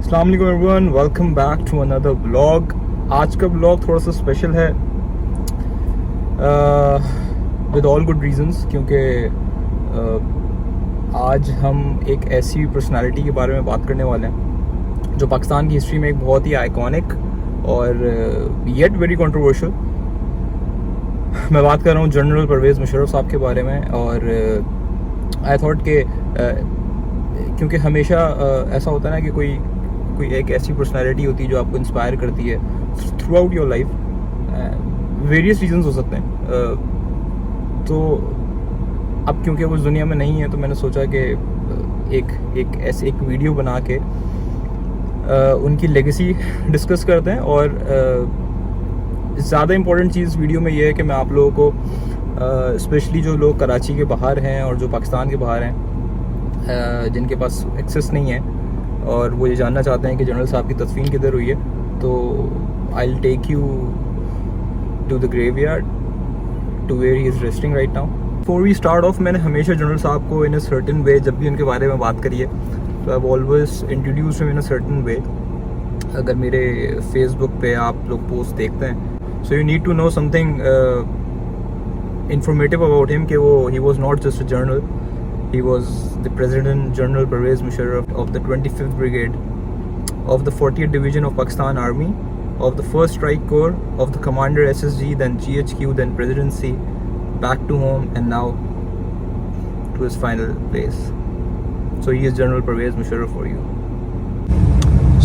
अस्सलाम वालेकुम everyone, welcome back to another vlog. आज का व्लॉग थोड़ा सा स्पेशल है विद ऑल गुड रीजंस, क्योंकि आज हम एक ऐसी पर्सनालिटी के बारे में बात करने वाले हैं जो पाकिस्तान की हिस्ट्री में एक बहुत ही आइकॉनिक और येट वेरी कंट्रोवर्शियल, मैं बात कर रहा हूँ जनरल परवेज़ मुशर्रफ साहब के बारे में। और आई थॉट के क्योंकि हमेशा ऐसा होता है ना कि कोई एक ऐसी पर्सनालिटी होती है जो आपको इंस्पायर करती है through out your life. Various reasons हो सकते हैं, तो अब क्योंकि वो इस दुनिया में नहीं है तो मैंने सोचा कि एक वीडियो बना के उनकी लेगेसी डिस्कस करते हैं। और ज़्यादा इम्पोर्टेंट चीज़ वीडियो में ये है कि मैं आप लोगों को स्पेशली जो लोग कराची के बाहर हैं और जो पाकिस्तान के बाहर हैं, जिनके पास एक्सेस नहीं है और वो ये जानना चाहते हैं कि जनरल साहब की तदफीन किधर हुई है, तो I will take you to the graveyard to where he is resting right now. Before we start off, मैंने हमेशा जनरल साहब को इन अ सर्टेन वे, जब भी उनके बारे में बात करी है तो I always introduce him in a certain way. अगर मेरे फेसबुक पे आप लोग पोस्ट देखते हैं, so you need to know something informative about him, कि वो he was not just a general, he was the President General Pervez Musharraf of the 25th Brigade of the 40th Division of Pakistan Army, of the 1st Strike Corps, of the Commander SSG, then GHQ, then Presidency, back to home, and now to his final place. So he is General Pervez Musharraf for you.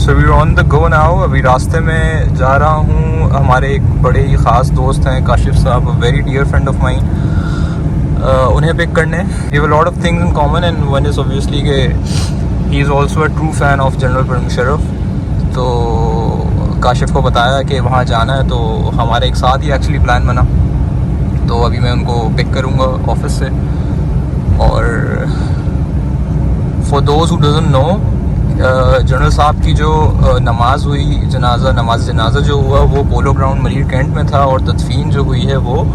So we're on the go now. अभी रास्ते में जा रहा हूँ, हमारे एक बड़े ही ख़ास दोस्त हैं काशिफ साहब, a very dear friend of mine, उन्हें पिक करने। We have a lot of things in common and one is obviously कि he is also a true fan of general Pervez Musharraf. तो काशिफ को बताया कि वहाँ जाना है, तो हमारे एक साथ ही एक्चुअली प्लान बना। तो अभी मैं उनको पिक करूँगा ऑफिस से। और for those who doesn't know, general साहब की जो नमाज हुई, नमाज जनाजा जो हुआ वो पोलो ग्राउंड मलीर कैंट में था, और तदफीन जो हुई है वो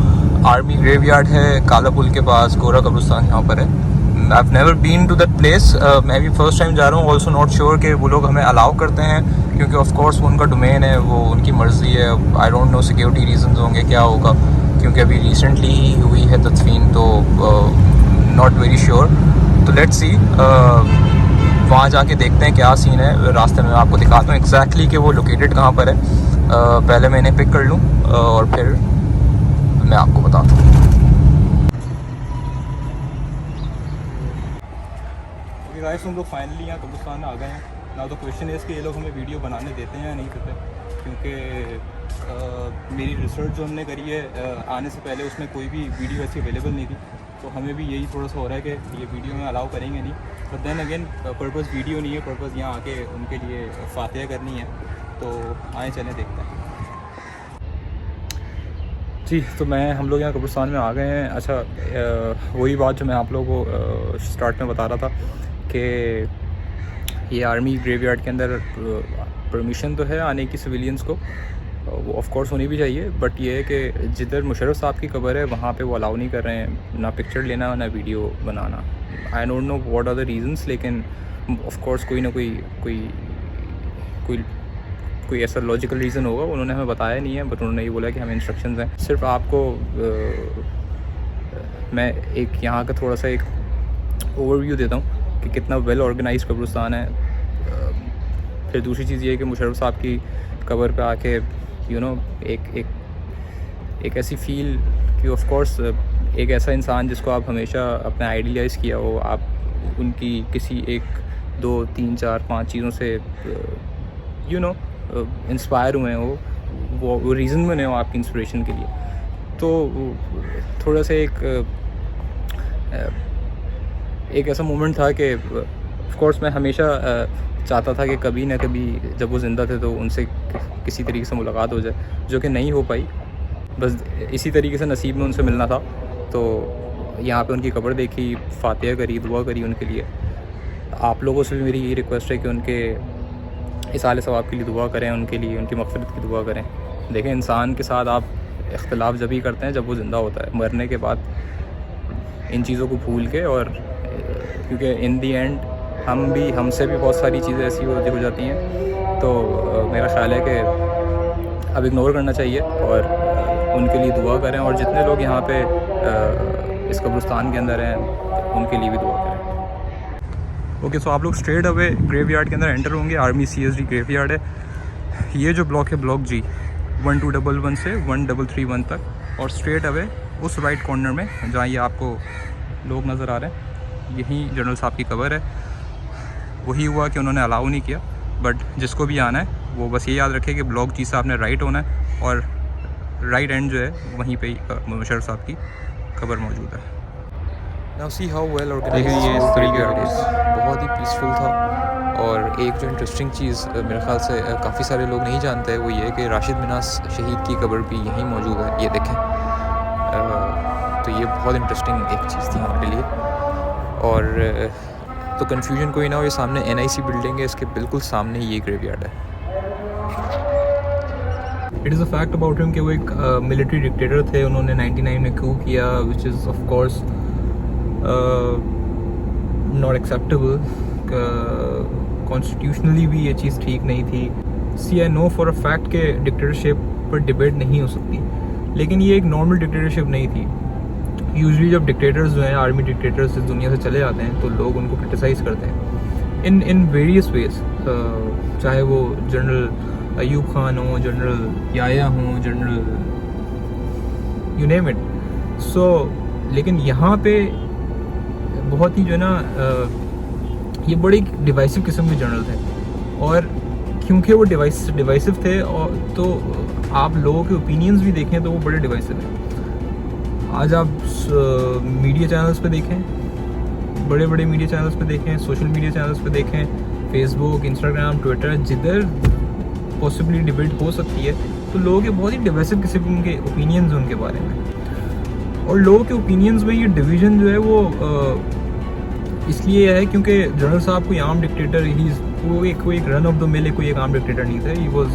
आर्मी ग्रेवयार्ड है काला पुल के पास, गोरा कब्रिस्तान यहाँ पर है। I have never been to that place, मैं भी फर्स्ट टाइम जा रहा हूँ। ऑल्सो नॉट श्योर कि वो लोग हमें अलाउ करते हैं, क्योंकि ऑफ कोर्स वो उनका डोमेन है, वो उनकी मर्ज़ी है। आई डोंट नो सिक्योरिटी रीजंस होंगे, क्या होगा, क्योंकि अभी रिसेंटली ही हुई है तदफीन, तो नॉट वेरी श्योर। तो लेट्स सी, वहाँ जाके देखते हैं क्या सीन है। रास्ते में आपको दिखाता हूँ एग्जैक्टली कि वो लोकेटेड कहाँ पर है। पहले मैं इन्हें पिक कर लूँ और फिर मैं आपको बताता हूँ। ओके गाइस, हम लोग फाइनली यहाँ कब्रिस्तान आ गए हैं। नाउ द क्वेश्चन इज़ कि ये लोग हमें वीडियो बनाने देते हैं या नहीं देते, क्योंकि मेरी रिसर्च जो हमने करी है आने से पहले, उसमें कोई भी वीडियो ऐसी अवेलेबल नहीं थी। तो हमें भी यही थोड़ा सा हो रहा है कि ये वीडियो में अलाउ करेंगे नहीं। But then again purpose video नहीं है, पर्पज़ यहाँ आके उनके लिए फातिहा करनी है। तो आए चलें देखते हैं जी। तो हम लोग यहाँ कब्रिस्तान में आ गए हैं। अच्छा, वही बात जो मैं आप लोगों को स्टार्ट में बता रहा था कि ये आर्मी ग्रेवयार्ड के अंदर परमिशन तो है आने की सिविलियंस को, वो ऑफ कोर्स होनी भी चाहिए। बट ये है कि जिधर मुशर्रफ साहब की कब्र है वहाँ पे वो अलाउ नहीं कर रहे हैं, ना पिक्चर लेना ना वीडियो बनाना। I don't know what are the reasons, लेकिन ऑफ कोर्स कोई ना कोई ऐसा लॉजिकल रीज़न होगा। उन्होंने हमें बताया नहीं है, बट उन्होंने ये बोला कि हमें इंस्ट्रक्शंस हैं। सिर्फ आपको मैं एक यहाँ का थोड़ा सा एक ओवरव्यू देता हूँ कि कितना वेल ऑर्गेनाइज कब्रिस्तान है। फिर दूसरी चीज़ ये है कि मुशर्रफ साहब की कब्र पे आके यू नो एक ऐसी फील कि ऑफ कोर्स एक ऐसा इंसान जिसको आप हमेशा अपने आइडियलाइज़ किया हो, आप उनकी किसी 1 2 3 4 5 चीज़ों से इंस्पायर हुए हो, वो रीज़न बने हो आपकी इंस्पिरेशन के लिए। तो थोड़ा सा एक ऐसा मोमेंट था कि ऑफ कोर्स मैं हमेशा चाहता था कि कभी ना कभी जब वो ज़िंदा थे तो उनसे किसी तरीके से मुलाकात हो जाए, जो कि नहीं हो पाई। बस इसी तरीके से नसीब में उनसे मिलना था। तो यहाँ पे उनकी कब्र देखी, फातिहा करी, दुआ करी उनके लिए। आप लोगों से भी मेरी यही रिक्वेस्ट है कि उनके इसाले सवाब के लिए दुआ करें, उनके लिए उनकी मग़फ़िरत की दुआ करें। देखें, इंसान के साथ आप इख्तिलाफ़ जब ही करते हैं जब वो ज़िंदा होता है। मरने के बाद इन चीज़ों को भूल के, और क्योंकि इन दी एंड हमसे भी बहुत सारी चीज़ें ऐसी हो जाती हैं। तो मेरा ख्याल है कि अब इग्नोर करना चाहिए और उनके लिए दुआ करें, और जितने लोग यहाँ पे इस कब्रिस्तान के अंदर हैं उनके लिए भी दुआ करें। ओके, सो आप लोग स्ट्रेट अवे ग्रेवयार्ड के अंदर एंटर होंगे। आर्मी CSD ग्रेवयार्ड है। ये जो ब्लॉक है, ब्लॉक G 1211 से 1331 तक, और स्ट्रेट अवे उस राइट कॉर्नर में जहाँ ये आपको लोग नज़र आ रहे हैं, यहीं जनरल साहब की कब्र है। वही हुआ कि उन्होंने अलाउ नहीं किया, बट जिसको भी आना है वो बस ये याद रखे कि ब्लॉक G से आपने राइट होना है, और राइट एंड जो है वहीं पे मुशर्रफ साहब की कब्र मौजूद है। Now see how well organised ये इस तरीके का बहुत ही पीसफुल था। और एक जो इंटरेस्टिंग चीज़ मेरे ख्याल से काफ़ी सारे लोग नहीं जानते हैं, वो ये है कि राशिद मिनास शहीद की कब्र भी यहीं मौजूद है। ये देखें, तो ये बहुत इंटरेस्टिंग एक चीज़ थी हमारे लिए। और तो कन्फ्यूजन कोई ना हो, ये सामने NIC बिल्डिंग है, इसके बिल्कुल सामने ये ग्रेवयार्ड है। It is a fact about him कि वो एक मिलिट्री डिक्टेटर थे। उन्होंने 99 में कू किया, which is of course not acceptable. Constitutionally भी ये चीज़ ठीक नहीं थी। See I know for a fact के डिक्टेटरशिप पर डिबेट नहीं हो सकती, लेकिन ये एक नॉर्मल डिक्टेटरशिप नहीं थी। यूजुअली जब डिक्टेटर्स जो हैं, आर्मी डिक्टेटर्स इस दुनिया से चले जाते हैं, तो लोग उनको क्रिटिसाइज़ करते हैं इन वेरियस वेज। चाहे वो जनरल अयूब खान हो, जनरल याया हो, जनरल यू नेम इट। सो लेकिन यहाँ पे बहुत ही जो है ना, ये बड़े डिवाइसिव किस्म के जनरल थे, और क्योंकि वो डिवाइसिव थे, और तो आप लोगों के ओपिनियंस भी देखें तो वो बड़े डिवाइसिव हैं। आज आप मीडिया चैनल्स पे देखें, बड़े बड़े मीडिया चैनल्स पे देखें, सोशल मीडिया चैनल्स पे देखें, फेसबुक, इंस्टाग्राम, ट्विटर, जिधर पॉसिबली डिबेट हो सकती है, तो लोगों के बहुत ही डिवाइसिव किस्म के ओपिनियंस उनके बारे में। और लोगों के ओपिनियंस में ये डिवीज़न जो है वो इसलिए है क्योंकि जनरल साहब कोई आम डिक्टेटर, कोई एक रन ऑफ द मिल कोई एक आम डिक्टेटर नहीं था। ही वॉज,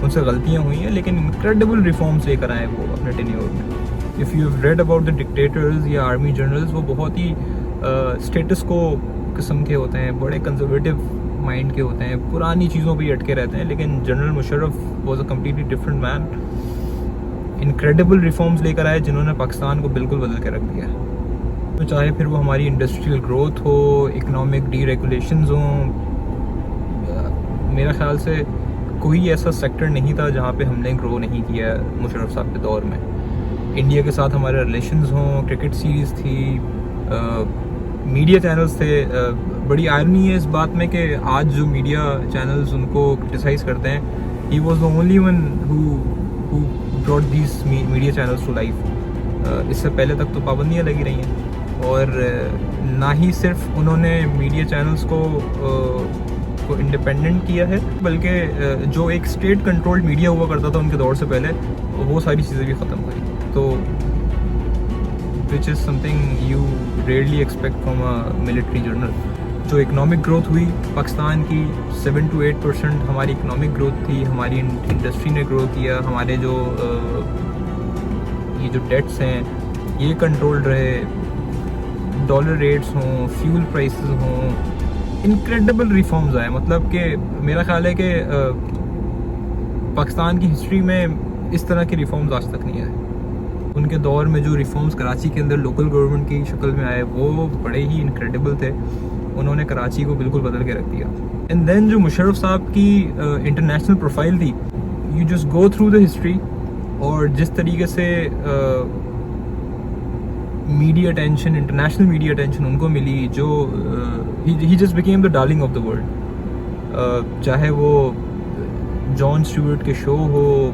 उनसे गलतियाँ हुई हैं, लेकिन इनक्रेडिबल रिफॉर्म्स लेकर आए वो अपने टेन्योर में। If you have read about the dictators या आर्मी जनरल्स, वो बहुत ही स्टेटस को किस्म के होते हैं, बड़े कंजर्वेटिव माइंड के होते हैं, पुरानी चीज़ों पे ही अटके रहते हैं। लेकिन general Musharraf was a completely different man. Incredible reforms लेकर आए जिन्होंने पाकिस्तान को बिल्कुल बदल के रख दिया। तो चाहे फिर वो हमारी इंडस्ट्रियल ग्रोथ हो, इकोनॉमिक डीरेगुलेशंस हों, मेरा ख्याल से कोई ऐसा सेक्टर नहीं था जहाँ पे हमने ग्रो नहीं किया मुशर्रफ साहब के दौर में। इंडिया के साथ हमारे रिलेशंस हों, क्रिकेट सीरीज़ थी, मीडिया चैनल्स थे। बड़ी आयरनी है इस बात में कि आज जो मीडिया चैनल्स उनको क्रिटिसाइज़ करते हैं, he was the only one who brought these media channels to life. इससे पहले तक तो पाबंदियाँ लगी रही हैं, और ना ही सिर्फ उन्होंने मीडिया चैनल्स को इंडिपेंडेंट किया है, बल्कि जो एक स्टेट कंट्रोल्ड मीडिया हुआ करता था उनके दौर से पहले, वो सारी चीज़ें भी ख़त्म करी। तो which is something you rarely expect from a military general. जो इकनॉमिक ग्रोथ हुई पाकिस्तान की, 7 to 8% हमारी इकनॉमिक ग्रोथ थी, हमारी इंडस्ट्री ने ग्रो किया, हमारे जो ये जो डेट्स हैं ये कंट्रोल्ड रहे, डॉलर रेट्स हों, फ्यूल प्राइसेस हों, इनक्रेडिबल रिफॉर्म्स आए। मतलब कि मेरा ख्याल है कि पाकिस्तान की हिस्ट्री में इस तरह के रिफॉर्म्स आज तक नहीं आए। उनके दौर में जो रिफॉर्म्स कराची के अंदर लोकल गवर्नमेंट की शक्ल में आए, वो बड़े ही इनक्रेडिबल थे। उन्होंने कराची को बिल्कुल बदल के रख दिया। एंड देन जो मुशर्रफ साहब की इंटरनेशनल प्रोफाइल थी, you just go through the history, और जिस तरीके से media attention, international media attention उनको मिली, जो he just became the darling of the world. चाहे वो जॉन स्टुअर्ट के शो हो,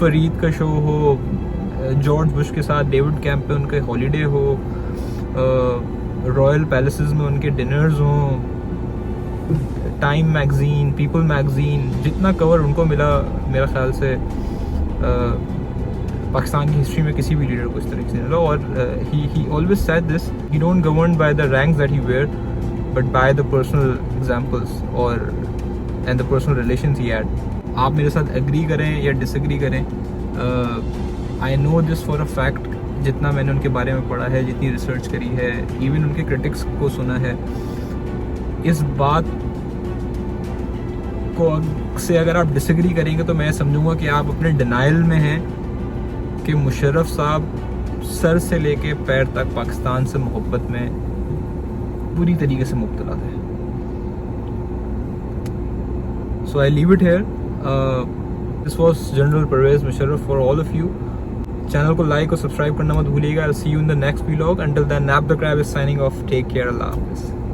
फरीद का शो हो, जॉर्ज बुश के साथ डेविड कैंप पे उनके हॉलीडे हो, रॉयल पैलेसेस में उनके डिनर्स हों, टाइम मैगज़ीन, पीपल मैगज़ीन, जितना कवर उनको मिला, मेरा ख्याल से पाकिस्तान की हिस्ट्री में किसी भी लीडर को इस तरीके से मिला। और he always said this, he don't govern by the ranks that he were, but by the personal examples और and the personal relations he had. आप मेरे साथ एग्री करें या डिसएग्री करें, I know this for a fact, जितना मैंने उनके बारे में पढ़ा है, जितनी रिसर्च करी है, इवन उनके क्रिटिक्स को सुना है, इस बात को से अगर आप डिसएग्री करेंगे तो मैं समझूंगा कि आप अपने डिनाइल में हैं कि मुशर्रफ साहब सर से लेके पैर तक पाकिस्तान से मोहब्बत में पूरी तरीके से मुब्तला थे। So I leave it here. This was general Pervez Musharraf for all of you. Channel को लाइक और सब्सक्राइब करना मत भूलिएगा। I will see you in the next vlog. Until then, nap the crab is signing off. Take care. अल्लाह हाफिज़।